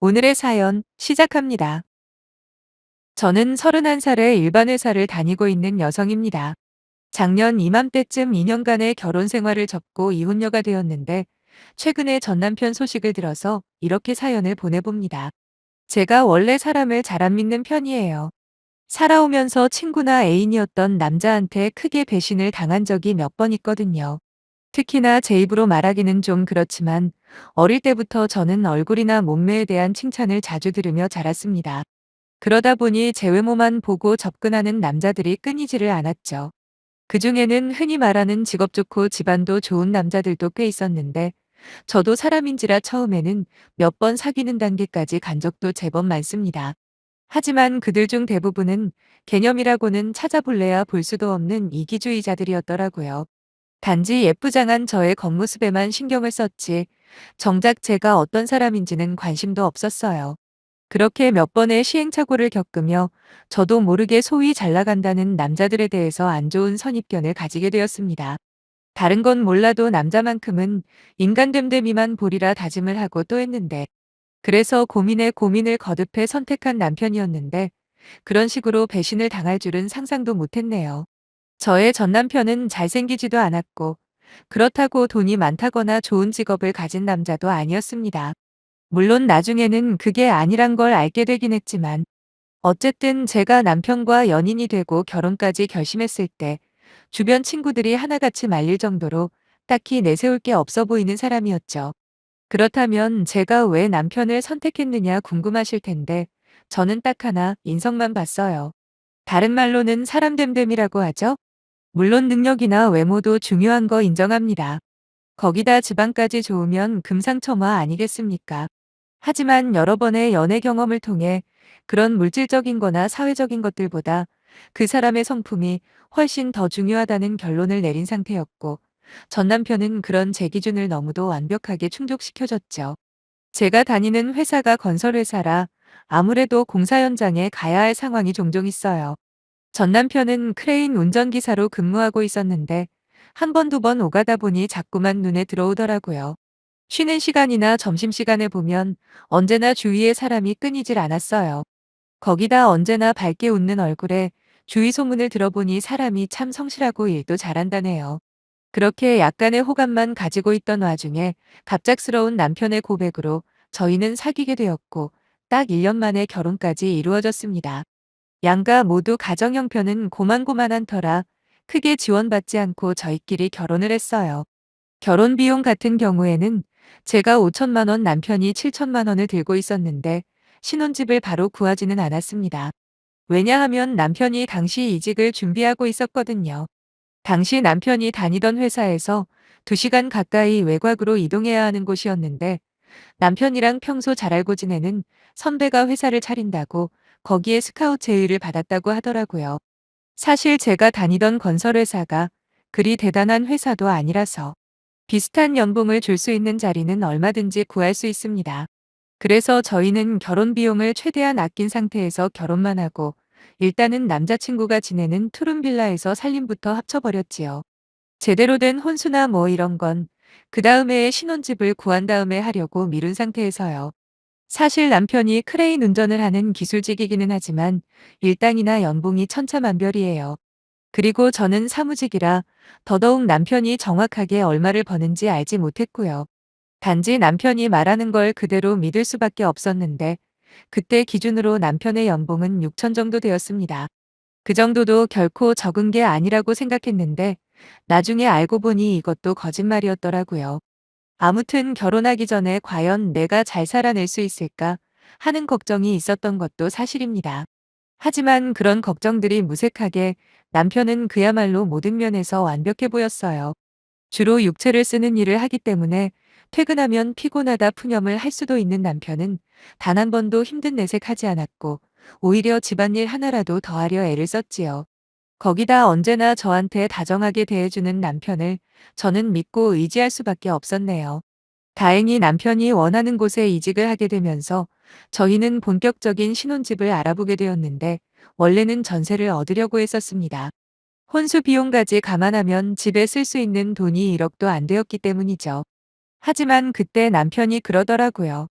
오늘의 사연 시작합니다. 저는 31살의 일반 회사를 다니고 있는 여성입니다. 작년 이맘때쯤 2년간의 결혼 생활을 접고 이혼녀가 되었는데 최근에 전 남편 소식을 들어서 이렇게 사연을 보내봅니다. 제가 원래 사람을 잘 안 믿는 편이에요. 살아오면서 친구나 애인이었던 남자한테 크게 배신을 당한 적이 몇 번 있거든요. 특히나 제 입으로 말하기는 좀 그렇지만 어릴 때부터 저는 얼굴이나 몸매에 대한 칭찬을 자주 들으며 자랐습니다. 그러다 보니 제 외모만 보고 접근하는 남자들이 끊이지를 않았죠. 그중에는 흔히 말하는 직업 좋고 집안도 좋은 남자들도 꽤 있었는데 저도 사람인지라 처음에는 몇 번 사귀는 단계까지 간 적도 제법 많습니다. 하지만 그들 중 대부분은 개념이라고는 찾아볼래야 볼 수도 없는 이기주의자들이었더라고요. 단지 예쁘장한 저의 겉모습에만 신경을 썼지 정작 제가 어떤 사람인지는 관심도 없었어요. 그렇게 몇 번의 시행착오를 겪으며 저도 모르게 소위 잘 나간다는 남자들에 대해서 안 좋은 선입견을 가지게 되었습니다. 다른 건 몰라도 남자만큼은 인간됨됨이만 보리라 다짐을 하고 또 했는데 그래서 고민에 고민을 거듭해 선택한 남편이었는데 그런 식으로 배신을 당할 줄은 상상도 못했네요. 저의 전 남편은 잘생기지도 않았고 그렇다고 돈이 많다거나 좋은 직업을 가진 남자도 아니었습니다. 물론 나중에는 그게 아니란 걸 알게 되긴 했지만 어쨌든 제가 남편과 연인이 되고 결혼까지 결심했을 때 주변 친구들이 하나같이 말릴 정도로 딱히 내세울 게 없어 보이는 사람이었죠. 그렇다면 제가 왜 남편을 선택했느냐 궁금하실 텐데 저는 딱 하나 인성만 봤어요. 다른 말로는 사람됨됨이라고 하죠. 물론 능력이나 외모도 중요한 거 인정합니다. 거기다 지방까지 좋으면 금상첨화 아니겠습니까? 하지만 여러 번의 연애 경험을 통해 그런 물질적인 거나 사회적인 것들보다 그 사람의 성품이 훨씬 더 중요하다는 결론을 내린 상태였고, 전 남편은 그런 제 기준을 너무도 완벽하게 충족시켜줬죠. 제가 다니는 회사가 건설회사라 아무래도 공사 현장에 가야 할 상황이 종종 있어요. 전 남편은 크레인 운전기사로 근무하고 있었는데 한 번, 두 번 오가다 보니 자꾸만 눈에 들어오더라고요. 쉬는 시간이나 점심시간에 보면 언제나 주위에 사람이 끊이질 않았어요. 거기다 언제나 밝게 웃는 얼굴에 주위 소문을 들어보니 사람이 참 성실하고 일도 잘한다네요. 그렇게 약간의 호감만 가지고 있던 와중에 갑작스러운 남편의 고백으로 저희는 사귀게 되었고 딱 1년 만에 결혼까지 이루어졌습니다. 양가 모두 가정 형편은 고만고만한 터라 크게 지원받지 않고 저희끼리 결혼을 했어요. 결혼 비용 같은 경우에는 제가 5천만 원 남편이 7천만 원을 들고 있었는데 신혼집을 바로 구하지는 않았습니다. 왜냐하면 남편이 당시 이직을 준비하고 있었거든요. 당시 남편이 다니던 회사에서 2시간 가까이 외곽으로 이동해야 하는 곳이었는데 남편이랑 평소 잘 알고 지내는 선배가 회사를 차린다고 거기에 스카우트 제의를 받았다고 하더라고요. 사실 제가 다니던 건설회사가 그리 대단한 회사도 아니라서 비슷한 연봉을 줄 수 있는 자리는 얼마든지 구할 수 있습니다. 그래서 저희는 결혼 비용을 최대한 아낀 상태에서 결혼만 하고 일단은 남자친구가 지내는 투룸 빌라에서 살림부터 합쳐버렸지요. 제대로 된 혼수나 뭐 이런 건 그 다음에 신혼집을 구한 다음에 하려고 미룬 상태에서요. 사실 남편이 크레인 운전을 하는 기술직이기는 하지만 일당이나 연봉이 천차만별이에요. 그리고 저는 사무직이라 더더욱 남편이 정확하게 얼마를 버는지 알지 못했고요. 단지 남편이 말하는 걸 그대로 믿을 수밖에 없었는데 그때 기준으로 남편의 연봉은 6천 정도 되었습니다. 그 정도도 결코 적은 게 아니라고 생각했는데 나중에 알고 보니 이것도 거짓말이었더라고요. 아무튼 결혼하기 전에 과연 내가 잘 살아낼 수 있을까 하는 걱정이 있었던 것도 사실입니다. 하지만 그런 걱정들이 무색하게 남편은 그야말로 모든 면에서 완벽해 보였어요. 주로 육체를 쓰는 일을 하기 때문에 퇴근하면 피곤하다 푸념을 할 수도 있는 남편은 단 한 번도 힘든 내색하지 않았고 오히려 집안일 하나라도 더하려 애를 썼지요. 거기다 언제나 저한테 다정하게 대해주는 남편을 저는 믿고 의지할 수밖에 없었네요. 다행히 남편이 원하는 곳에 이직을 하게 되면서 저희는 본격적인 신혼집을 알아보게 되었는데 원래는 전세를 얻으려고 했었습니다. 혼수 비용까지 감안하면 집에 쓸 수 있는 돈이 1억도 안 되었기 때문이죠. 하지만 그때 남편이 그러더라고요.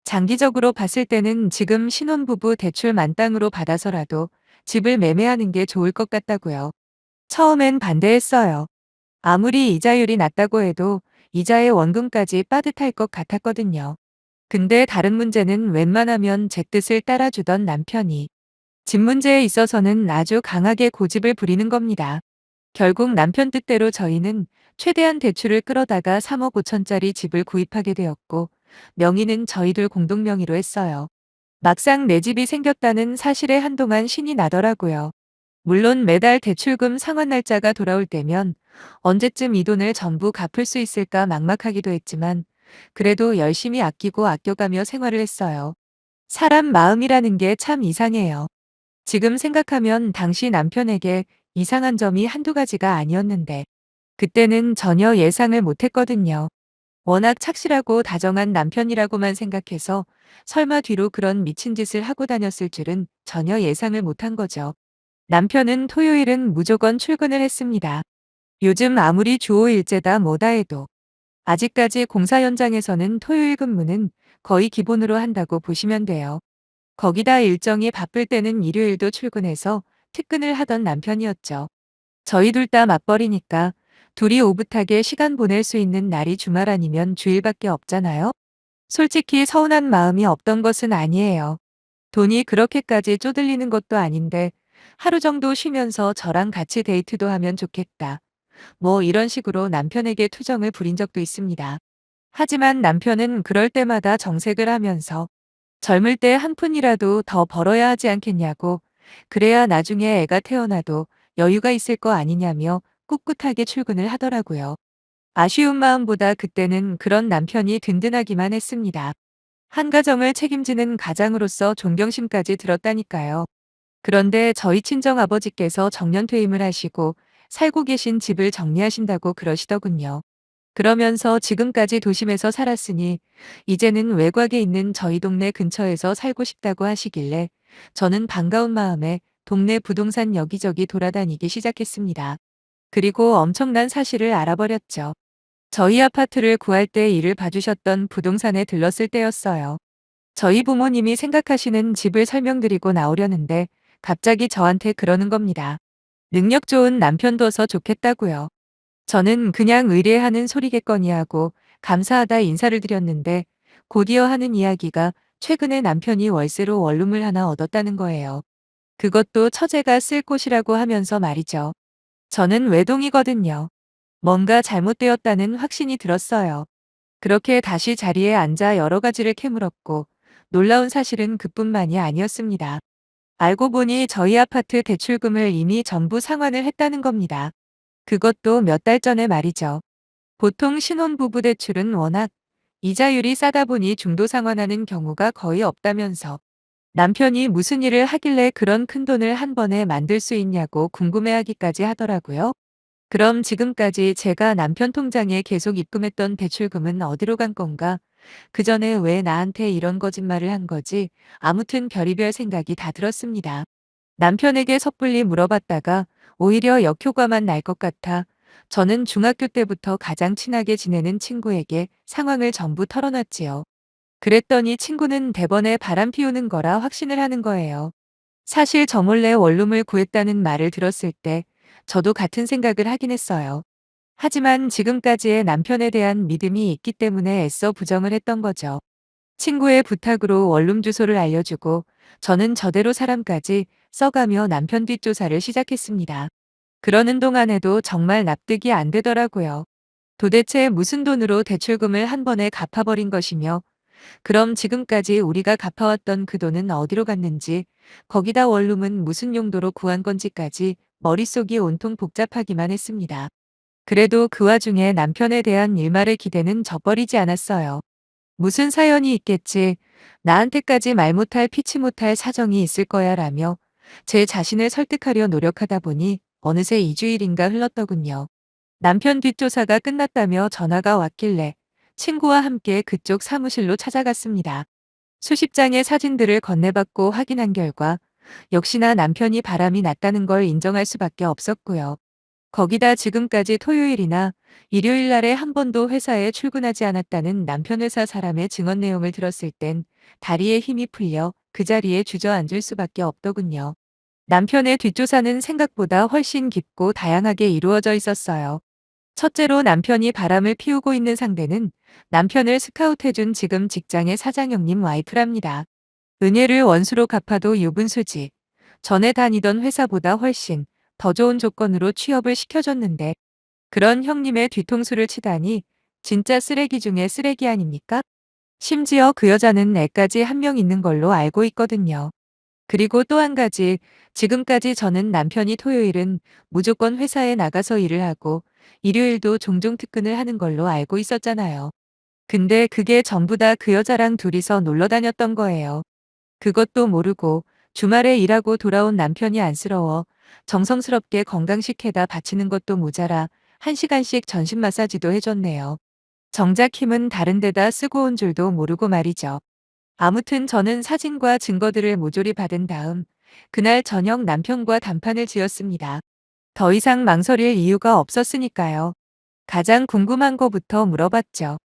장기적으로 봤을 때는 지금 신혼부부 대출 만땅으로 받아서라도 집을 매매하는 게 좋을 것 같다고요. 처음엔 반대했어요. 아무리 이자율이 낮다고 해도 이자의 원금까지 빠듯할 것 같았거든요. 근데 다른 문제는 웬만하면 제 뜻을 따라주던 남편이 집 문제에 있어서는 아주 강하게 고집을 부리는 겁니다. 결국 남편 뜻대로 저희는 최대한 대출을 끌어다가 3억 5천짜리 집을 구입하게 되었고, 명의는 저희 둘 공동 명의로 했어요. 막상 내 집이 생겼다는 사실에 한동안 신이 나더라고요. 물론 매달 대출금 상환 날짜가 돌아올 때면 언제쯤 이 돈을 전부 갚을 수 있을까 막막하기도 했지만, 그래도 열심히 아끼고 아껴가며 생활을 했어요. 사람 마음이라는 게 참 이상해요. 지금 생각하면 당시 남편에게 이상한 점이 한두 가지가 아니었는데, 그때는 전혀 예상을 못했거든요. 워낙 착실하고 다정한 남편이라고만 생각해서 설마 뒤로 그런 미친 짓을 하고 다녔을 줄은 전혀 예상을 못한 거죠. 남편은 토요일은 무조건 출근을 했습니다. 요즘 아무리 주 5일제다 뭐다 해도 아직까지 공사 현장에서는 토요일 근무는 거의 기본으로 한다고 보시면 돼요. 거기다 일정이 바쁠 때는 일요일도 출근해서 특근을 하던 남편이었죠. 저희 둘 다 맞벌이니까 둘이 오붓하게 시간 보낼 수 있는 날이 주말 아니면 주일밖에 없잖아요. 솔직히 서운한 마음이 없던 것은 아니에요. 돈이 그렇게까지 쪼들리는 것도 아닌데 하루 정도 쉬면서 저랑 같이 데이트도 하면 좋겠다. 뭐 이런 식으로 남편에게 투정을 부린 적도 있습니다. 하지만 남편은 그럴 때마다 정색을 하면서 젊을 때 한 푼이라도 더 벌어야 하지 않겠냐고, 그래야 나중에 애가 태어나도 여유가 있을 거 아니냐며 꿋꿋하게 출근을 하더라고요. 아쉬운 마음보다 그때는 그런 남편이 든든하기만 했습니다. 한 가정을 책임지는 가장으로서 존경심까지 들었다니까요. 그런데 저희 친정아버지께서 정년퇴임을 하시고 살고 계신 집을 정리하신다고 그러시더군요. 그러면서 지금까지 도심에서 살았으니 이제는 외곽에 있는 저희 동네 근처에서 살고 싶다고 하시길래 저는 반가운 마음에 동네 부동산 여기저기 돌아다니기 시작했습니다. 그리고 엄청난 사실을 알아버렸죠. 저희 아파트를 구할 때 일을 봐주셨던 부동산에 들렀을 때였어요. 저희 부모님이 생각하시는 집을 설명드리고 나오려는데 갑자기 저한테 그러는 겁니다. 능력 좋은 남편 둬서 좋겠다고요. 저는 그냥 의뢰하는 소리겠거니 하고 감사하다 인사를 드렸는데, 곧이어 하는 이야기가 최근에 남편이 월세로 원룸을 하나 얻었다는 거예요. 그것도 처제가 쓸 곳이라고 하면서 말이죠. 저는 외동이거든요. 뭔가 잘못되었다는 확신이 들었어요. 그렇게 다시 자리에 앉아 여러 가지를 캐물었고, 놀라운 사실은 그뿐만이 아니었습니다. 알고 보니 저희 아파트 대출금을 이미 전부 상환을 했다는 겁니다. 그것도 몇 달 전에 말이죠. 보통 신혼부부 대출은 워낙 이자율이 싸다 보니 중도 상환하는 경우가 거의 없다면서 남편이 무슨 일을 하길래 그런 큰돈을 한 번에 만들 수 있냐고 궁금해하기까지 하더라고요. 그럼 지금까지 제가 남편 통장에 계속 입금했던 대출금은 어디로 간 건가? 그 전에 왜 나한테 이런 거짓말을 한 거지? 아무튼 별의별 생각이 다 들었습니다. 남편에게 섣불리 물어봤다가 오히려 역효과만 날 것 같아 저는 중학교 때부터 가장 친하게 지내는 친구에게 상황을 전부 털어놨지요. 그랬더니 친구는 대번에 바람 피우는 거라 확신을 하는 거예요. 사실 저 몰래 원룸을 구했다는 말을 들었을 때 저도 같은 생각을 하긴 했어요. 하지만 지금까지의 남편에 대한 믿음이 있기 때문에 애써 부정을 했던 거죠. 친구의 부탁으로 원룸 주소를 알려주고 저는 저대로 사람까지 써가며 남편 뒷조사를 시작했습니다. 그러는 동안에도 정말 납득이 안 되더라고요. 도대체 무슨 돈으로 대출금을 한 번에 갚아버린 것이며, 그럼 지금까지 우리가 갚아왔던 그 돈은 어디로 갔는지, 거기다 원룸은 무슨 용도로 구한 건지까지 머릿속이 온통 복잡하기만 했습니다. 그래도 그 와중에 남편에 대한 일말의 기대는 저버리지 않았어요. 무슨 사연이 있겠지, 나한테까지 말 못할 피치 못할 사정이 있을 거야 라며 제 자신을 설득하려 노력하다 보니 어느새 2주일인가 흘렀더군요. 남편 뒷조사가 끝났다며 전화가 왔길래 친구와 함께 그쪽 사무실로 찾아갔습니다. 수십 장의 사진들을 건네받고 확인한 결과 역시나 남편이 바람이 났다는 걸 인정할 수밖에 없었고요. 거기다 지금까지 토요일이나 일요일 날에 한 번도 회사에 출근하지 않았다는 남편 회사 사람의 증언 내용을 들었을 땐 다리에 힘이 풀려 그 자리에 주저앉을 수밖에 없더군요. 남편의 뒷조사는 생각보다 훨씬 깊고 다양하게 이루어져 있었어요. 첫째로 남편이 바람을 피우고 있는 상대는 남편을 스카우트해준 지금 직장의 사장형님 와이프랍니다. 은혜를 원수로 갚아도 유분수지. 전에 다니던 회사보다 훨씬 더 좋은 조건으로 취업을 시켜줬는데 그런 형님의 뒤통수를 치다니 진짜 쓰레기 중에 쓰레기 아닙니까? 심지어 그 여자는 애까지 한 명 있는 걸로 알고 있거든요. 그리고 또 한 가지, 지금까지 저는 남편이 토요일은 무조건 회사에 나가서 일을 하고 일요일도 종종 특근을 하는 걸로 알고 있었잖아요. 근데 그게 전부 다 그 여자랑 둘이서 놀러 다녔던 거예요. 그것도 모르고 주말에 일하고 돌아온 남편이 안쓰러워 정성스럽게 건강식해다 바치는 것도 모자라 1시간씩 전신 마사지도 해줬네요. 정작 힘은 다른 데다 쓰고 온 줄도 모르고 말이죠. 아무튼 저는 사진과 증거들을 모조리 받은 다음 그날 저녁 남편과 단판을 지었습니다. 더 이상 망설일 이유가 없었으니까요. 가장 궁금한 거부터 물어봤죠.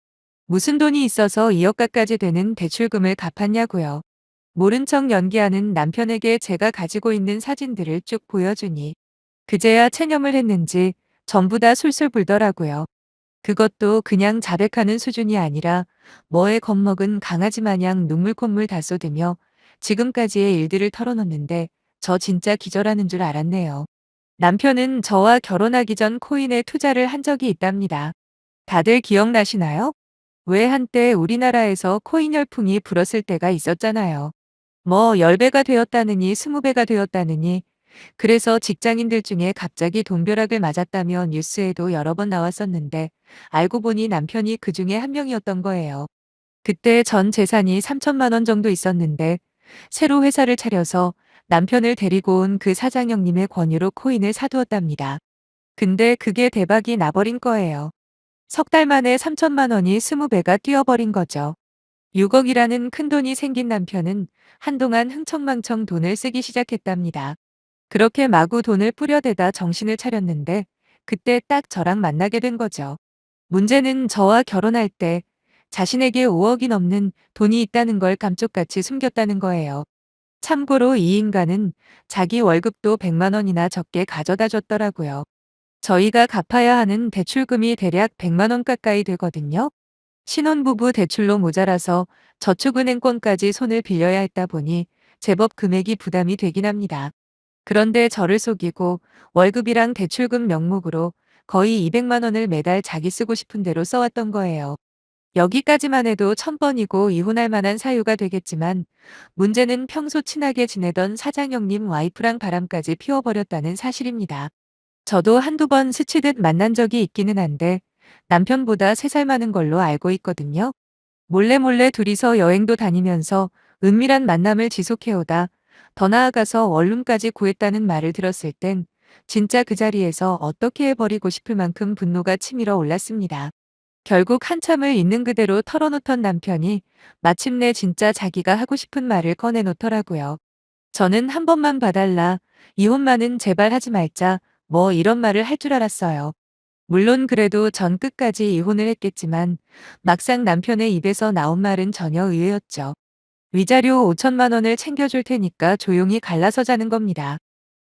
무슨 돈이 있어서 2억가까지 되는 대출금을 갚았냐고요. 모른 척 연기하는 남편에게 제가 가지고 있는 사진들을 쭉 보여주니 그제야 체념을 했는지 전부 다 술술 불더라고요. 그것도 그냥 자백하는 수준이 아니라 뭐에 겁먹은 강아지 마냥 눈물 콧물 다 쏟으며 지금까지의 일들을 털어놓는데 저 진짜 기절하는 줄 알았네요. 남편은 저와 결혼하기 전 코인에 투자를 한 적이 있답니다. 다들 기억나시나요? 왜 한때 우리나라에서 코인 열풍이 불었을 때가 있었잖아요. 뭐 10배가 되었다느니 20배가 되었다느니 그래서 직장인들 중에 갑자기 돈벼락을 맞았다며 뉴스에도 여러 번 나왔었는데 알고 보니 남편이 그 중에 한 명이었던 거예요. 그때 전 재산이 3천만 원 정도 있었는데 새로 회사를 차려서 남편을 데리고 온 그 사장형님의 권유로 코인을 사두었답니다. 근데 그게 대박이 나버린 거예요. 석 달 만에 3천만 원이 20배가 뛰어버린 거죠. 6억이라는 큰돈이 생긴 남편은 한동안 흥청망청 돈을 쓰기 시작했답니다. 그렇게 마구 돈을 뿌려대다 정신을 차렸는데 그때 딱 저랑 만나게 된 거죠. 문제는 저와 결혼할 때 자신에게 5억이 넘는 돈이 있다는 걸 감쪽같이 숨겼다는 거예요. 참고로 이 인간은 자기 월급도 100만 원이나 적게 가져다 줬더라고요. 저희가 갚아야 하는 대출금이 대략 100만 원 가까이 되거든요. 신혼부부 대출로 모자라서 저축은행권까지 손을 빌려야 했다 보니 제법 금액이 부담이 되긴 합니다. 그런데 저를 속이고 월급이랑 대출금 명목으로 거의 200만 원을 매달 자기 쓰고 싶은 대로 써왔던 거예요. 여기까지만 해도 1000번이고 이혼할 만한 사유가 되겠지만 문제는 평소 친하게 지내던 사장형님 와이프랑 바람까지 피워버렸다는 사실입니다. 저도 한두 번 스치듯 만난 적이 있기는 한데 남편보다 3살 많은 걸로 알고 있거든요. 몰래 몰래 둘이서 여행도 다니면서 은밀한 만남을 지속해오다 더 나아가서 원룸까지 구했다는 말을 들었을 땐 진짜 그 자리에서 어떻게 해버리고 싶을 만큼 분노가 치밀어 올랐습니다. 결국 한참을 있는 그대로 털어놓던 남편이 마침내 진짜 자기가 하고 싶은 말을 꺼내놓더라고요. 저는 한 번만 봐달라. 이혼만은 제발 하지 말자. 뭐 이런 말을 할 줄 알았어요. 물론 그래도 전 끝까지 이혼을 했겠지만 막상 남편의 입에서 나온 말은 전혀 의외였죠. 위자료 5천만 원을 챙겨줄 테니까 조용히 갈라서 자는 겁니다.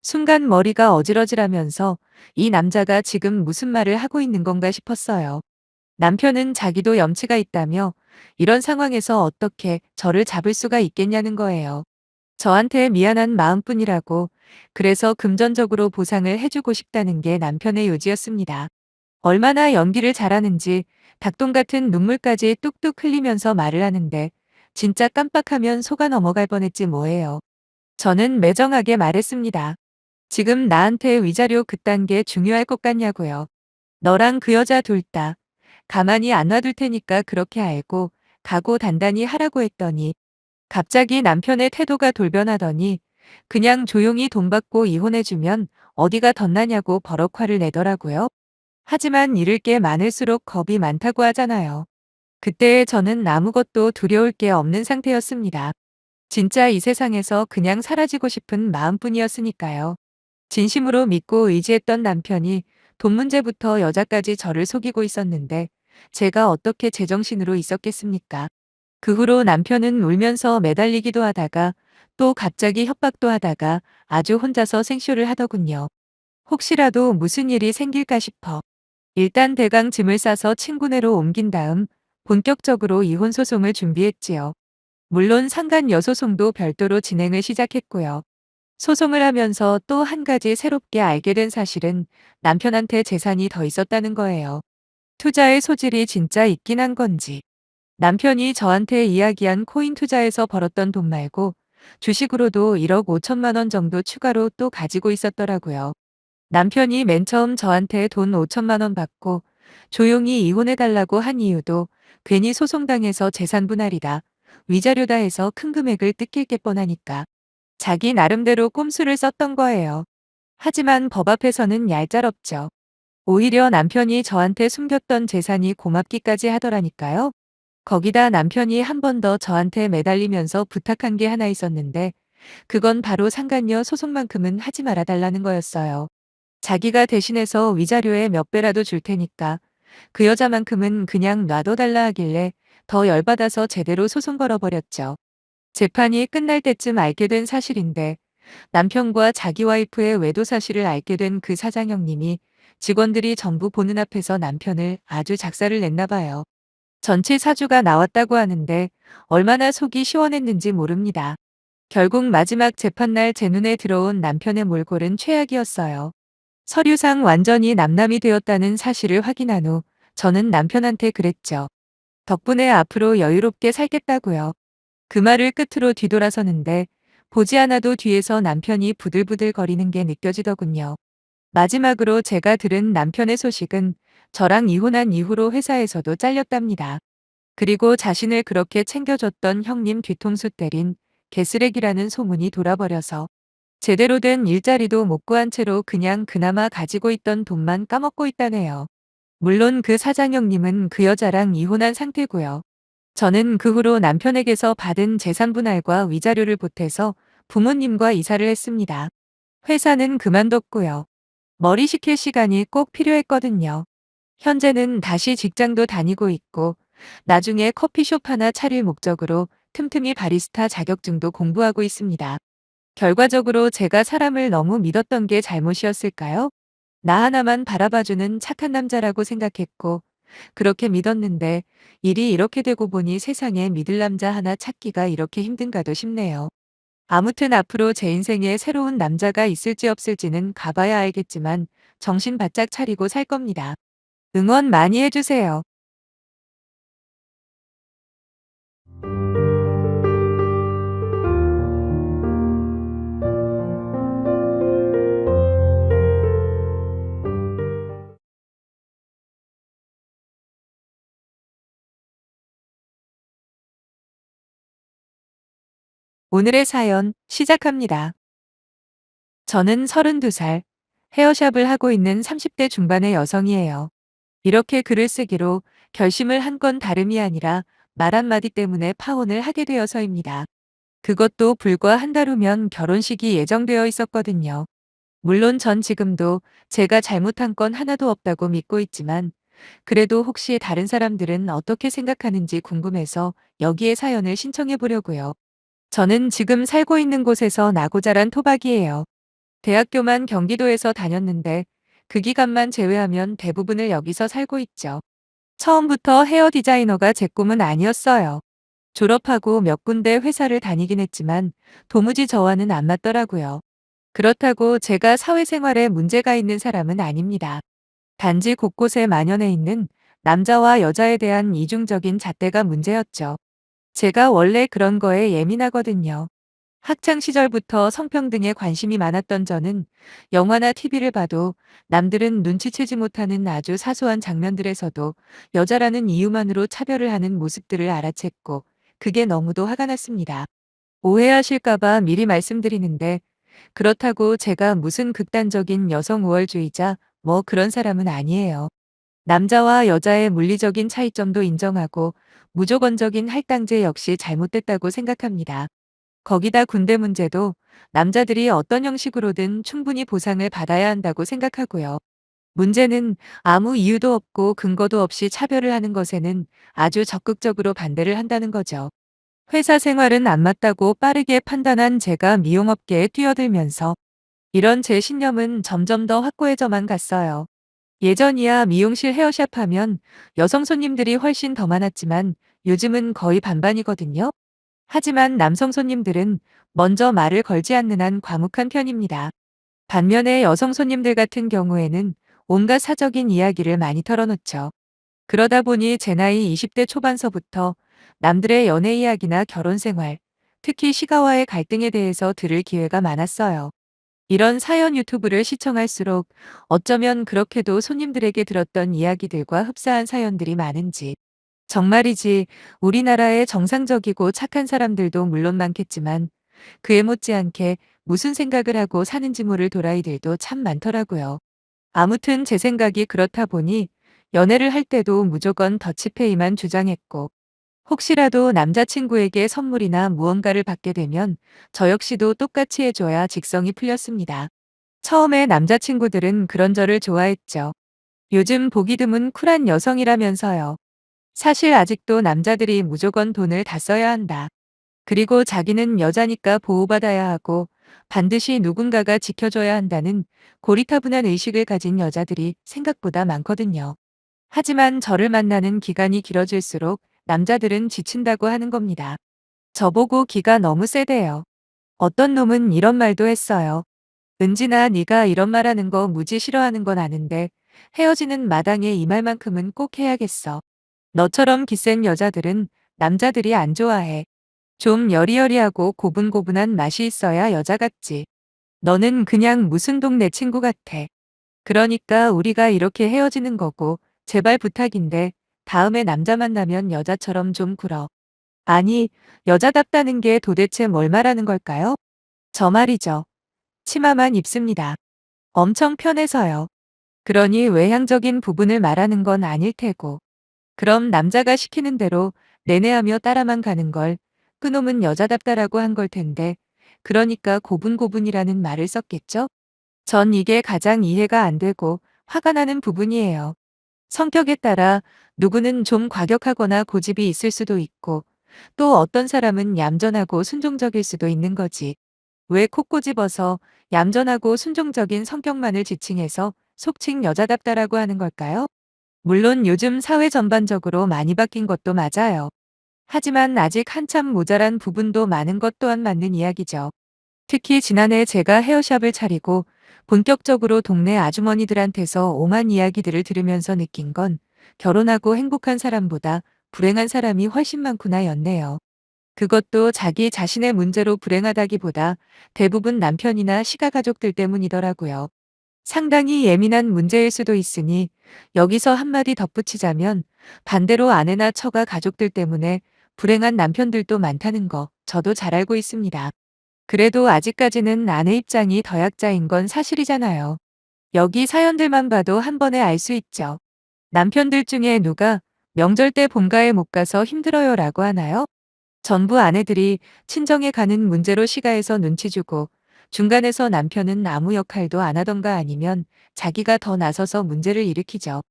순간 머리가 어질어질하면서 이 남자가 지금 무슨 말을 하고 있는 건가 싶었어요. 남편은 자기도 염치가 있다며 이런 상황에서 어떻게 저를 잡을 수가 있겠냐는 거예요. 저한테 미안한 마음뿐이라고 그래서 금전적으로 보상을 해주고 싶다는 게 남편의 요지였습니다. 얼마나 연기를 잘하는지 닭똥 같은 눈물까지 뚝뚝 흘리면서 말을 하는데 진짜 깜빡하면 속아 넘어갈 뻔했지 뭐예요. 저는 매정하게 말했습니다. 지금 나한테 위자료 그딴 게 중요할 것 같냐고요. 너랑 그 여자 둘 다 가만히 안 놔둘 테니까 그렇게 알고 각오 단단히 하라고 했더니 갑자기 남편의 태도가 돌변하더니 그냥 조용히 돈 받고 이혼해주면 어디가 덧나냐고 버럭 화를 내더라고요. 하지만 잃을 게 많을수록 겁이 많다고 하잖아요. 그때의 저는 아무것도 두려울 게 없는 상태였습니다. 진짜 이 세상에서 그냥 사라지고 싶은 마음뿐이었으니까요. 진심으로 믿고 의지했던 남편이 돈 문제부터 여자까지 저를 속이고 있었는데 제가 어떻게 제정신으로 있었겠습니까? 그 후로 남편은 울면서 매달리기도 하다가 또 갑자기 협박도 하다가 아주 혼자서 생쇼를 하더군요. 혹시라도 무슨 일이 생길까 싶어 일단 대강 짐을 싸서 친구네로 옮긴 다음 본격적으로 이혼 소송을 준비했지요. 물론 상간 여소송도 별도로 진행을 시작했고요. 소송을 하면서 또 한 가지 새롭게 알게 된 사실은 남편한테 재산이 더 있었다는 거예요. 투자의 소질이 진짜 있긴 한 건지. 남편이 저한테 이야기한 코인 투자에서 벌었던 돈 말고 주식으로도 1억 5천만 원 정도 추가로 또 가지고 있었더라고요. 남편이 맨 처음 저한테 돈 5천만 원 받고 조용히 이혼해달라고 한 이유도 괜히 소송당해서 재산 분할이다, 위자료다 해서 큰 금액을 뜯길 게 뻔하니까 자기 나름대로 꼼수를 썼던 거예요. 하지만 법 앞에서는 얄짤없죠. 오히려 남편이 저한테 숨겼던 재산이 고맙기까지 하더라니까요. 거기다 남편이 한 번 더 저한테 매달리면서 부탁한 게 하나 있었는데 그건 바로 상간녀 소송만큼은 하지 말아 달라는 거였어요. 자기가 대신해서 위자료의 몇 배라도 줄 테니까 그 여자만큼은 그냥 놔둬 달라 하길래 더 열받아서 제대로 소송 걸어버렸죠. 재판이 끝날 때쯤 알게 된 사실인데 남편과 자기 와이프의 외도 사실을 알게 된 그 사장형님이 직원들이 전부 보는 앞에서 남편을 아주 작사를 냈나 봐요. 전체 사주가 나왔다고 하는데 얼마나 속이 시원했는지 모릅니다. 결국 마지막 재판날 제 눈에 들어온 남편의 몰골은 최악이었어요. 서류상 완전히 남남이 되었다는 사실을 확인한 후 저는 남편한테 그랬죠. 덕분에 앞으로 여유롭게 살겠다고요. 그 말을 끝으로 뒤돌아서는데 보지 않아도 뒤에서 남편이 부들부들 거리는 게 느껴지더군요. 마지막으로 제가 들은 남편의 소식은 저랑 이혼한 이후로 회사에서도 잘렸답니다. 그리고 자신을 그렇게 챙겨줬던 형님 뒤통수 때린 개쓰레기라는 소문이 돌아버려서 제대로 된 일자리도 못 구한 채로 그냥 그나마 가지고 있던 돈만 까먹고 있다네요. 물론 그 사장형님은 그 여자랑 이혼한 상태고요. 저는 그 후로 남편에게서 받은 재산 분할과 위자료를 보태서 부모님과 이사를 했습니다. 회사는 그만뒀고요. 머리 식힐 시간이 꼭 필요했거든요. 현재는 다시 직장도 다니고 있고 나중에 커피숍 하나 차릴 목적으로 틈틈이 바리스타 자격증도 공부하고 있습니다. 결과적으로 제가 사람을 너무 믿었던 게 잘못이었을까요? 나 하나만 바라봐주는 착한 남자라고 생각했고 그렇게 믿었는데 일이 이렇게 되고 보니 세상에 믿을 남자 하나 찾기가 이렇게 힘든가도 싶네요. 아무튼 앞으로 제 인생에 새로운 남자가 있을지 없을지는 가봐야 알겠지만 정신 바짝 차리고 살 겁니다. 응원 많이 해주세요. 오늘의 사연 시작합니다. 저는 32살, 헤어샵을 하고 있는 30대 중반의 여성이에요. 이렇게 글을 쓰기로 결심을 한 건 다름이 아니라 말 한마디 때문에 파혼을 하게 되어서입니다. 그것도 불과 한 달 후면 결혼식이 예정되어 있었거든요. 물론 전 지금도 제가 잘못한 건 하나도 없다고 믿고 있지만 그래도 혹시 다른 사람들은 어떻게 생각하는지 궁금해서 여기에 사연을 신청해 보려고요. 저는 지금 살고 있는 곳에서 나고 자란 토박이에요. 대학교만 경기도에서 다녔는데 그 기간만 제외하면 대부분을 여기서 살고 있죠. 처음부터 헤어 디자이너가 제 꿈은 아니었어요. 졸업하고 몇 군데 회사를 다니긴 했지만 도무지 저와는 안 맞더라고요. 그렇다고 제가 사회생활에 문제가 있는 사람은 아닙니다. 단지 곳곳에 만연해 있는 남자와 여자에 대한 이중적인 잣대가 문제였죠. 제가 원래 그런 거에 예민하거든요. 학창 시절부터 성평등에 관심이 많았던 저는 영화나 TV를 봐도 남들은 눈치채지 못하는 아주 사소한 장면들에서도 여자라는 이유만으로 차별을 하는 모습들을 알아챘고 그게 너무도 화가 났습니다. 오해하실까봐 미리 말씀드리는데 그렇다고 제가 무슨 극단적인 여성 우월주의자 뭐 그런 사람은 아니에요. 남자와 여자의 물리적인 차이점도 인정하고 무조건적인 할당제 역시 잘못됐다고 생각합니다. 거기다 군대 문제도 남자들이 어떤 형식으로든 충분히 보상을 받아야 한다고 생각하고요. 문제는 아무 이유도 없고 근거도 없이 차별을 하는 것에는 아주 적극적으로 반대를 한다는 거죠. 회사 생활은 안 맞다고 빠르게 판단한 제가 미용업계에 뛰어들면서 이런 제 신념은 점점 더 확고해져만 갔어요. 예전이야 미용실 헤어샵 하면 여성 손님들이 훨씬 더 많았지만 요즘은 거의 반반이거든요. 하지만 남성 손님들은 먼저 말을 걸지 않는 한 과묵한 편입니다. 반면에 여성 손님들 같은 경우에는 온갖 사적인 이야기를 많이 털어놓죠. 그러다 보니 제 나이 20대 초반서부터 남들의 연애 이야기나 결혼 생활, 특히 시가와의 갈등에 대해서 들을 기회가 많았어요. 이런 사연 유튜브를 시청할수록 어쩌면 그렇게도 손님들에게 들었던 이야기들과 흡사한 사연들이 많은지. 정말이지 우리나라의 정상적이고 착한 사람들도 물론 많겠지만 그에 못지않게 무슨 생각을 하고 사는지 모를 도라이들도 참 많더라고요. 아무튼 제 생각이 그렇다 보니 연애를 할 때도 무조건 더치페이만 주장했고 혹시라도 남자친구에게 선물이나 무언가를 받게 되면 저 역시도 똑같이 해줘야 직성이 풀렸습니다. 처음에 남자친구들은 그런 저를 좋아했죠. 요즘 보기 드문 쿨한 여성이라면서요. 사실 아직도 남자들이 무조건 돈을 다 써야 한다. 그리고 자기는 여자니까 보호받아야 하고 반드시 누군가가 지켜줘야 한다는 고리타분한 의식을 가진 여자들이 생각보다 많거든요. 하지만 저를 만나는 기간이 길어질수록 남자들은 지친다고 하는 겁니다. 저보고 기가 너무 세대요. 어떤 놈은 이런 말도 했어요. 은진아, 네가 이런 말하는 거 무지 싫어하는 건 아는데 헤어지는 마당에 이 말만큼은 꼭 해야겠어. 너처럼 기센 여자들은 남자들이 안 좋아해. 좀 여리여리하고 고분고분한 맛이 있어야 여자 같지. 너는 그냥 무슨 동네 친구 같아. 그러니까 우리가 이렇게 헤어지는 거고 제발 부탁인데 다음에 남자 만나면 여자처럼 좀 굴어. 아니, 여자답다는 게 도대체 뭘 말하는 걸까요? 저 말이죠. 치마만 입습니다. 엄청 편해서요. 그러니 외향적인 부분을 말하는 건 아닐 테고. 그럼 남자가 시키는 대로 내내하며 따라만 가는 걸 그놈은 여자답다라고 한 걸 텐데 그러니까 고분고분이라는 말을 썼겠죠? 전 이게 가장 이해가 안 되고 화가 나는 부분이에요. 성격에 따라 누구는 좀 과격하거나 고집이 있을 수도 있고 또 어떤 사람은 얌전하고 순종적일 수도 있는 거지. 왜 콕 꼬집어서 얌전하고 순종적인 성격만을 지칭해서 속칭 여자답다라고 하는 걸까요? 물론 요즘 사회 전반적으로 많이 바뀐 것도 맞아요. 하지만 아직 한참 모자란 부분도 많은 것 또한 맞는 이야기죠. 특히 지난해 제가 헤어샵을 차리고 본격적으로 동네 아주머니들한테서 오만 이야기들을 들으면서 느낀 건 결혼하고 행복한 사람보다 불행한 사람이 훨씬 많구나 였네요. 그것도 자기 자신의 문제로 불행하다기보다 대부분 남편이나 시가가족들 때문이더라고요. 상당히 예민한 문제일 수도 있으니 여기서 한마디 덧붙이자면 반대로 아내나 처가 가족들 때문에 불행한 남편들도 많다는 거 저도 잘 알고 있습니다. 그래도 아직까지는 아내 입장이 더 약자인 건 사실이잖아요. 여기 사연들만 봐도 한 번에 알 수 있죠. 남편들 중에 누가 명절 때 본가에 못 가서 힘들어요 라고 하나요? 전부 아내들이 친정에 가는 문제로 시가해서 눈치 주고 중간에서 남편은 아무 역할도 안 하던가 아니면 자기가 더 나서서 문제를 일으키죠.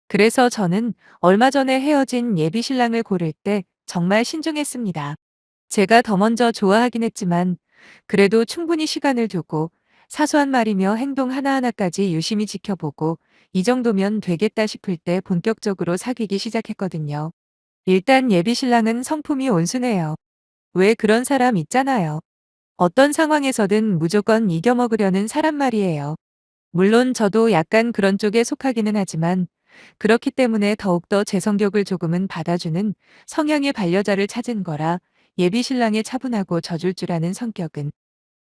그래서 저는 얼마 전에 헤어진 예비 신랑을 고를 때 정말 신중했습니다. 제가 더 먼저 좋아하긴 했지만 그래도 충분히 시간을 두고 사소한 말이며 행동 하나하나까지 유심히 지켜보고 이 정도면 되겠다 싶을 때 본격적으로 사귀기 시작했거든요. 일단 예비 신랑은 성품이 온순해요. 왜 그런 사람 있잖아요. 어떤 상황에서든 무조건 이겨먹으려는 사람 말이에요. 물론 저도 약간 그런 쪽에 속하기는 하지만 그렇기 때문에 더욱더 제 성격을 조금은 받아주는 성향의 반려자를 찾은 거라 예비 신랑의 차분하고 져줄 줄 아는 성격은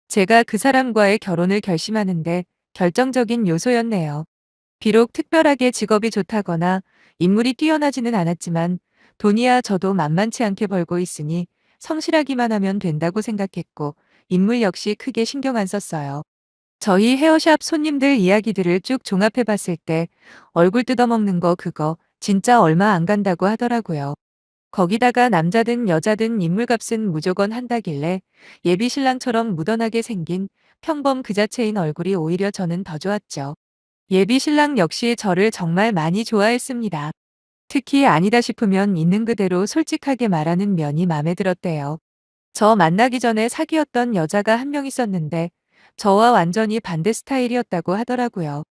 제가 그 사람과의 결혼을 결심하는데 결정적인 요소였네요. 비록 특별하게 직업이 좋다거나 인물이 뛰어나지는 않았지만 돈이야 저도 만만치 않게 벌고 있으니 성실하기만 하면 된다고 생각했고 인물 역시 크게 신경 안 썼어요. 저희 헤어샵 손님들 이야기들을 쭉 종합해 봤을 때 얼굴 뜯어먹는 거 그거 진짜 얼마 안 간다고 하더라고요. 거기다가 남자든 여자든 인물값은 무조건 한다길래 예비 신랑처럼 무던하게 생긴 평범 그 자체인 얼굴이 오히려 저는 더 좋았죠. 예비 신랑 역시 저를 정말 많이 좋아했습니다. 특히 아니다 싶으면 있는 그대로 솔직하게 말하는 면이 마음에 들었대요. 저 만나기 전에 사귀었던 여자가 한 명 있었는데 저와 완전히 반대 스타일이었다고 하더라고요.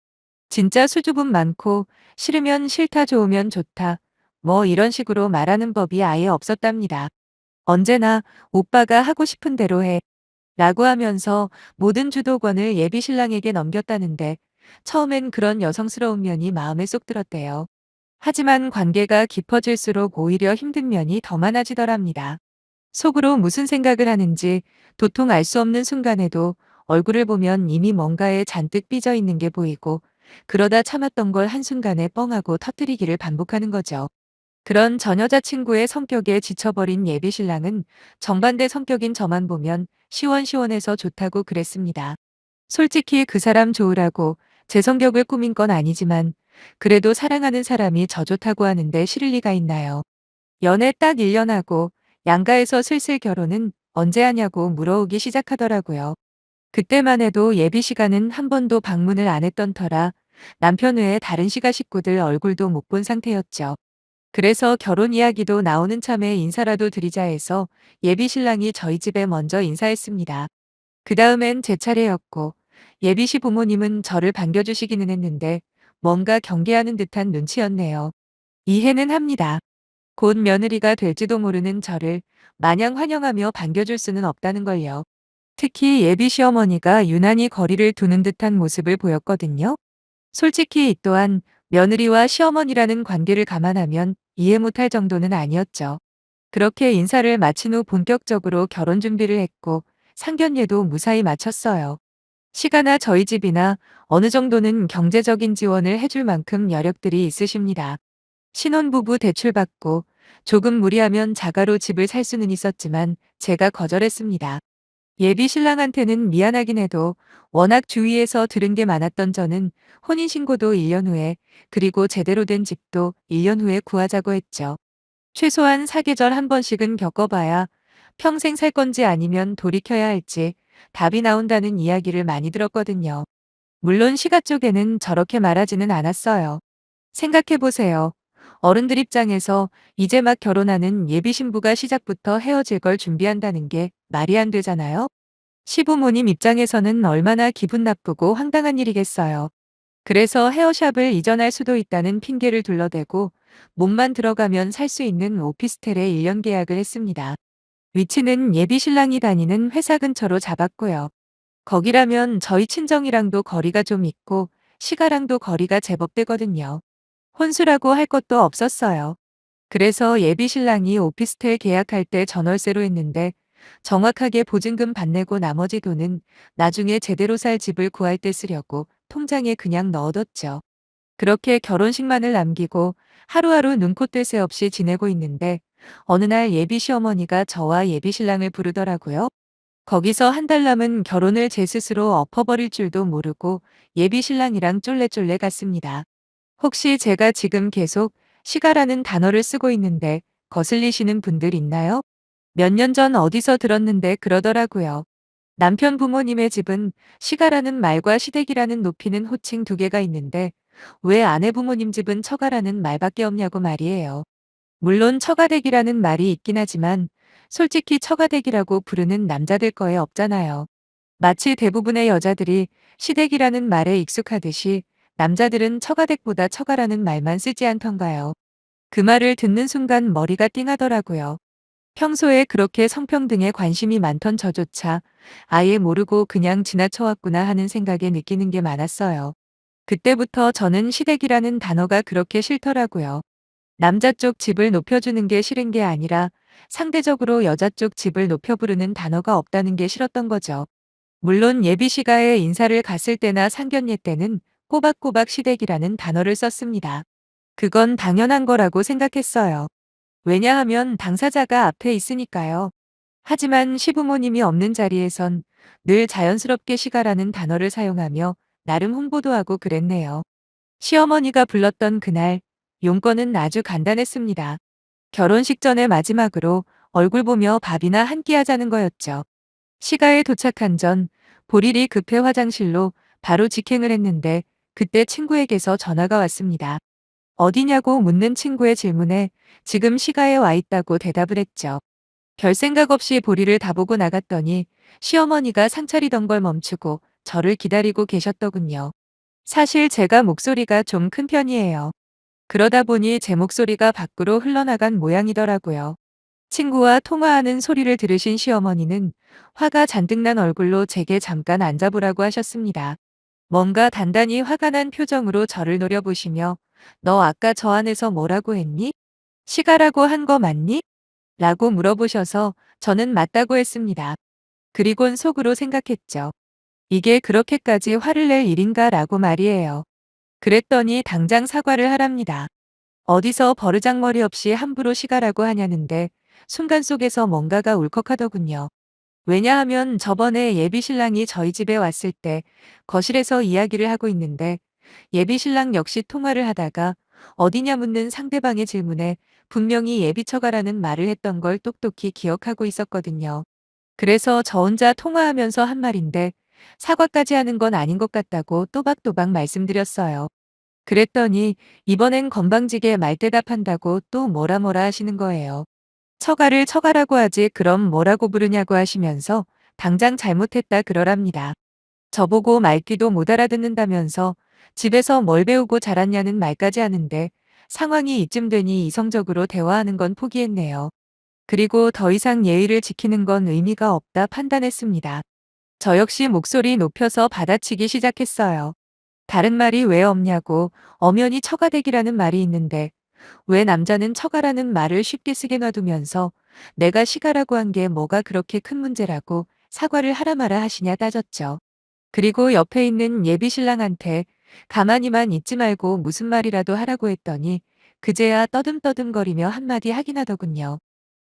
진짜 수줍음 많고 싫으면 싫다 좋으면 좋다 뭐 이런 식으로 말하는 법이 아예 없었답니다. 언제나 오빠가 하고 싶은 대로 해 라고 하면서 모든 주도권을 예비 신랑에게 넘겼다는데 처음엔 그런 여성스러운 면이 마음에 쏙 들었대요. 하지만 관계가 깊어질수록 오히려 힘든 면이 더 많아지더랍니다. 속으로 무슨 생각을 하는지 도통 알 수 없는 순간에도 얼굴을 보면 이미 뭔가에 잔뜩 삐져 있는 게 보이고 그러다 참았던 걸 한순간에 뻥하고 터뜨리기를 반복하는 거죠. 그런 전 여자친구의 성격에 지쳐버린 예비 신랑은 정반대 성격인 저만 보면 시원시원해서 좋다고 그랬습니다. 솔직히 그 사람 좋으라고 제 성격을 꾸민 건 아니지만 그래도 사랑하는 사람이 저 좋다고 하는데 싫을 리가 있나요? 연애 딱 1년 하고 양가에서 슬슬 결혼은 언제 하냐고 물어오기 시작하더라고요. 그때만 해도 예비 시간은 한 번도 방문을 안 했던 터라 남편 외에 다른 시가 식구들 얼굴도 못 본 상태였죠. 그래서 결혼 이야기도 나오는 참에 인사라도 드리자 해서 예비 신랑이 저희 집에 먼저 인사했습니다. 그 다음엔 제 차례였고 예비 시 부모님은 저를 반겨주시기는 했는데 뭔가 경계하는 듯한 눈치였네요. 이해는 합니다. 곧 며느리가 될지도 모르는 저를 마냥 환영하며 반겨줄 수는 없다는 걸요. 특히 예비 시어머니가 유난히 거리를 두는 듯한 모습을 보였거든요. 솔직히 이 또한 며느리와 시어머니라는 관계를 감안하면 이해 못할 정도는 아니었죠. 그렇게 인사를 마친 후 본격적으로 결혼 준비를 했고 상견례도 무사히 마쳤어요. 시가나 저희 집이나 어느 정도는 경제적인 지원을 해줄 만큼 여력들이 있으십니다. 신혼부부 대출받고 조금 무리하면 자가로 집을 살 수는 있었지만 제가 거절했습니다. 예비 신랑한테는 미안하긴 해도 워낙 주위에서 들은 게 많았던 저는 혼인신고도 1년 후에 그리고 제대로 된 집도 1년 후에 구하자고 했죠. 최소한 사계절 한 번씩은 겪어봐야 평생 살 건지 아니면 돌이켜야 할지 답이 나온다는 이야기를 많이 들었거든요. 물론 시가 쪽에는 저렇게 말하지는 않았어요. 생각해보세요. 어른들 입장에서 이제 막 결혼하는 예비 신부가 시작부터 헤어질 걸 준비한다는 게 말이 안 되잖아요. 시부모님 입장에서는 얼마나 기분 나쁘고 황당한 일이겠어요. 그래서 헤어샵을 이전할 수도 있다는 핑계를 둘러대고 몸만 들어가면 살 수 있는 오피스텔에 1년 계약을 했습니다. 위치는 예비 신랑이 다니는 회사 근처로 잡았고요. 거기라면 저희 친정이랑도 거리가 좀 있고 시가랑도 거리가 제법 되거든요. 혼수라고 할 것도 없었어요. 그래서 예비 신랑이 오피스텔 계약할 때 전월세로 했는데 정확하게 보증금 받내고 나머지 돈은 나중에 제대로 살 집을 구할 때 쓰려고 통장에 그냥 넣어뒀죠. 그렇게 결혼식만을 남기고 하루하루 눈코 뜰 새 없이 지내고 있는데 어느 날 예비 시어머니가 저와 예비 신랑을 부르더라고요. 거기서 한 달 남은 결혼을 제 스스로 엎어버릴 줄도 모르고 예비 신랑이랑 쫄래쫄래 갔습니다. 혹시 제가 지금 계속 시가라는 단어를 쓰고 있는데 거슬리시는 분들 있나요? 몇 년 전 어디서 들었는데 그러더라고요. 남편 부모님의 집은 시가라는 말과 시댁이라는 높이는 호칭 두 개가 있는데 왜 아내 부모님 집은 처가라는 말밖에 없냐고 말이에요. 물론 처가댁이라는 말이 있긴 하지만 솔직히 처가댁이라고 부르는 남자들 거에 없잖아요. 마치 대부분의 여자들이 시댁이라는 말에 익숙하듯이 남자들은 처가댁보다 처가라는 말만 쓰지 않던가요. 그 말을 듣는 순간 머리가 띵하더라고요. 평소에 그렇게 성평등에 관심이 많던 저조차 아예 모르고 그냥 지나쳐왔구나 하는 생각에 느끼는 게 많았어요. 그때부터 저는 시댁이라는 단어가 그렇게 싫더라고요. 남자 쪽 집을 높여주는 게 싫은 게 아니라 상대적으로 여자 쪽 집을 높여 부르는 단어가 없다는 게 싫었던 거죠. 물론 예비 시가에 인사를 갔을 때나 상견례 때는 꼬박꼬박 시댁이라는 단어를 썼습니다. 그건 당연한 거라고 생각했어요. 왜냐하면 당사자가 앞에 있으니까요. 하지만 시부모님이 없는 자리에선 늘 자연스럽게 시가라는 단어를 사용하며 나름 홍보도 하고 그랬네요. 시어머니가 불렀던 그날 용건은 아주 간단했습니다. 결혼식 전에 마지막으로 얼굴 보며 밥이나 한 끼 하자는 거였죠. 시가에 도착한 전 보리리 급해 화장실로 바로 직행을 했는데 그때 친구에게서 전화가 왔습니다. 어디냐고 묻는 친구의 질문에 지금 시가에 와 있다고 대답을 했죠. 별 생각 없이 보리를 다 보고 나갔더니 시어머니가 상차리던 걸 멈추고 저를 기다리고 계셨더군요. 사실 제가 목소리가 좀 큰 편이에요. 그러다 보니 제 목소리가 밖으로 흘러나간 모양이더라고요. 친구와 통화하는 소리를 들으신 시어머니는 화가 잔뜩 난 얼굴로 제게 잠깐 앉아보라고 하셨습니다. 뭔가 단단히 화가 난 표정으로 저를 노려보시며 너 아까 저 안에서 뭐라고 했니? 시가라고 한 거 맞니? 라고 물어보셔서 저는 맞다고 했습니다. 그리곤 속으로 생각했죠. 이게 그렇게까지 화를 낼 일인가 라고 말이에요. 그랬더니 당장 사과를 하랍니다. 어디서 버르장머리 없이 함부로 시가라고 하냐는데 순간 속에서 뭔가가 울컥하더군요. 왜냐하면 저번에 예비신랑이 저희 집에 왔을 때 거실에서 이야기를 하고 있는데 예비신랑 역시 통화를 하다가 어디냐 묻는 상대방의 질문에 분명히 예비처가라는 말을 했던 걸 똑똑히 기억하고 있었거든요. 그래서 저 혼자 통화하면서 한 말인데 사과까지 하는 건 아닌 것 같다고 또박또박 말씀드렸어요. 그랬더니 이번엔 건방지게 말대답한다고 또 뭐라 하시는 거예요. 처가를 처가라고 하지 그럼 뭐라고 부르냐고 하시면서 당장 잘못했다 그러랍니다. 저보고 말귀도 못 알아듣는다면서 집에서 뭘 배우고 자랐냐는 말까지 하는데 상황이 이쯤 되니 이성적으로 대화하는 건 포기했네요. 그리고 더 이상 예의를 지키는 건 의미가 없다 판단했습니다. 저 역시 목소리 높여서 받아치기 시작했어요. 다른 말이 왜 없냐고 엄연히 처가댁이라는 말이 있는데 왜 남자는 처가라는 말을 쉽게 쓰게 놔두면서 내가 시가라고 한 게 뭐가 그렇게 큰 문제라고 사과를 하라 마라 하시냐 따졌죠. 그리고 옆에 있는 예비신랑한테 가만히만 있지 말고 무슨 말이라도 하라고 했더니 그제야 떠듬떠듬거리며 한마디 하긴 하더군요.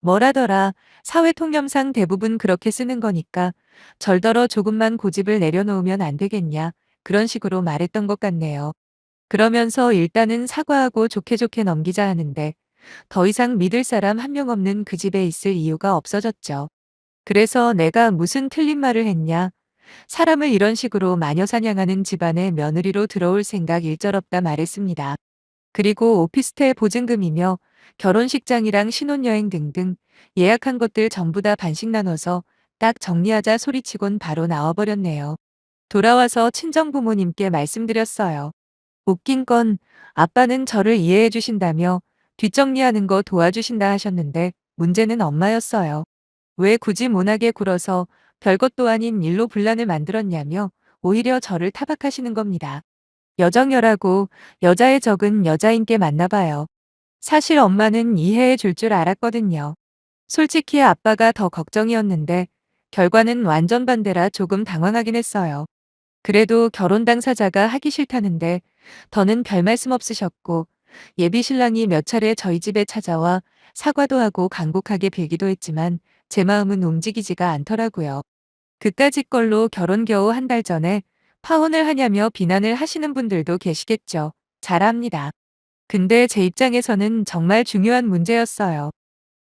뭐라더라 사회통념상 대부분 그렇게 쓰는 거니까 절더러 조금만 고집을 내려놓으면 안 되겠냐 그런 식으로 말했던 것 같네요. 그러면서 일단은 사과하고 좋게 넘기자 하는데 더 이상 믿을 사람 한 명 없는 그 집에 있을 이유가 없어졌죠. 그래서 내가 무슨 틀린 말을 했냐. 사람을 이런 식으로 마녀 사냥하는 집안에 며느리로 들어올 생각 일절없다 말했습니다. 그리고 오피스텔 보증금이며 결혼식장이랑 신혼여행 등등 예약한 것들 전부 다 반씩 나눠서 딱 정리하자 소리치곤 바로 나와버렸네요. 돌아와서 친정부모님께 말씀드렸어요. 웃긴 건 아빠는 저를 이해해 주신다며 뒷정리하는 거 도와주신다 하셨는데 문제는 엄마였어요. 왜 굳이 모나게 굴어서 별것도 아닌 일로 분란을 만들었냐며 오히려 저를 타박하시는 겁니다. 여정여라고 여자의 적은 여자인께 맞나 봐요. 사실 엄마는 이해해 줄 줄 알았거든요. 솔직히 아빠가 더 걱정이었는데 결과는 완전 반대라 조금 당황하긴 했어요. 그래도 결혼 당사자가 하기 싫다는데 더는 별 말씀 없으셨고 예비 신랑이 몇 차례 저희 집에 찾아와 사과도 하고 간곡하게 빌기도 했지만 제 마음은 움직이지가 않더라고요. 그까짓 걸로 결혼 겨우 한 달 전에 파혼을 하냐며 비난을 하시는 분들도 계시겠죠. 잘 압니다. 근데 제 입장에서는 정말 중요한 문제였어요.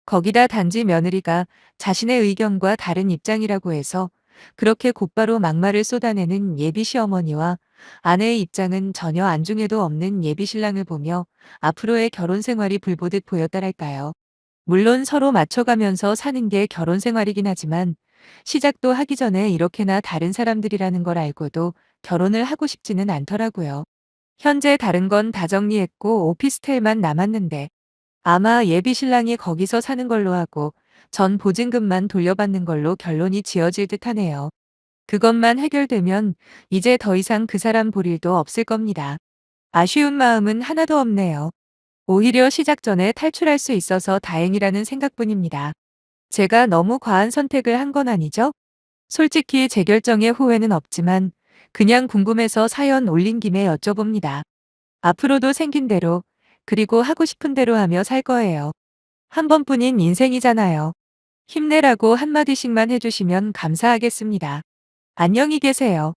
거기다 단지 며느리가 자신의 의견과 다른 입장이라고 해서 그렇게 곧바로 막말을 쏟아내는 예비 시어머니와 아내의 입장은 전혀 안중에도 없는 예비 신랑을 보며 앞으로의 결혼 생활이 불보듯 보였다랄까요. 물론 서로 맞춰가면서 사는 게 결혼 생활이긴 하지만 시작도 하기 전에 이렇게나 다른 사람들이라는 걸 알고도 결혼을 하고 싶지는 않더라고요. 현재 다른 건 다 정리했고 오피스텔만 남았는데 아마 예비 신랑이 거기서 사는 걸로 하고 전 보증금만 돌려받는 걸로 결론이 지어질 듯하네요. 그것만 해결되면 이제 더 이상 그 사람 볼 일도 없을 겁니다. 아쉬운 마음은 하나도 없네요. 오히려 시작 전에 탈출할 수 있어서 다행이라는 생각뿐입니다. 제가 너무 과한 선택을 한 건 아니죠? 솔직히 제 결정에 후회는 없지만 그냥 궁금해서 사연 올린 김에 여쭤봅니다. 앞으로도 생긴 대로 그리고 하고 싶은 대로 하며 살 거예요. 한 번뿐인 인생이잖아요. 힘내라고 한마디씩만 해주시면 감사하겠습니다. 안녕히 계세요.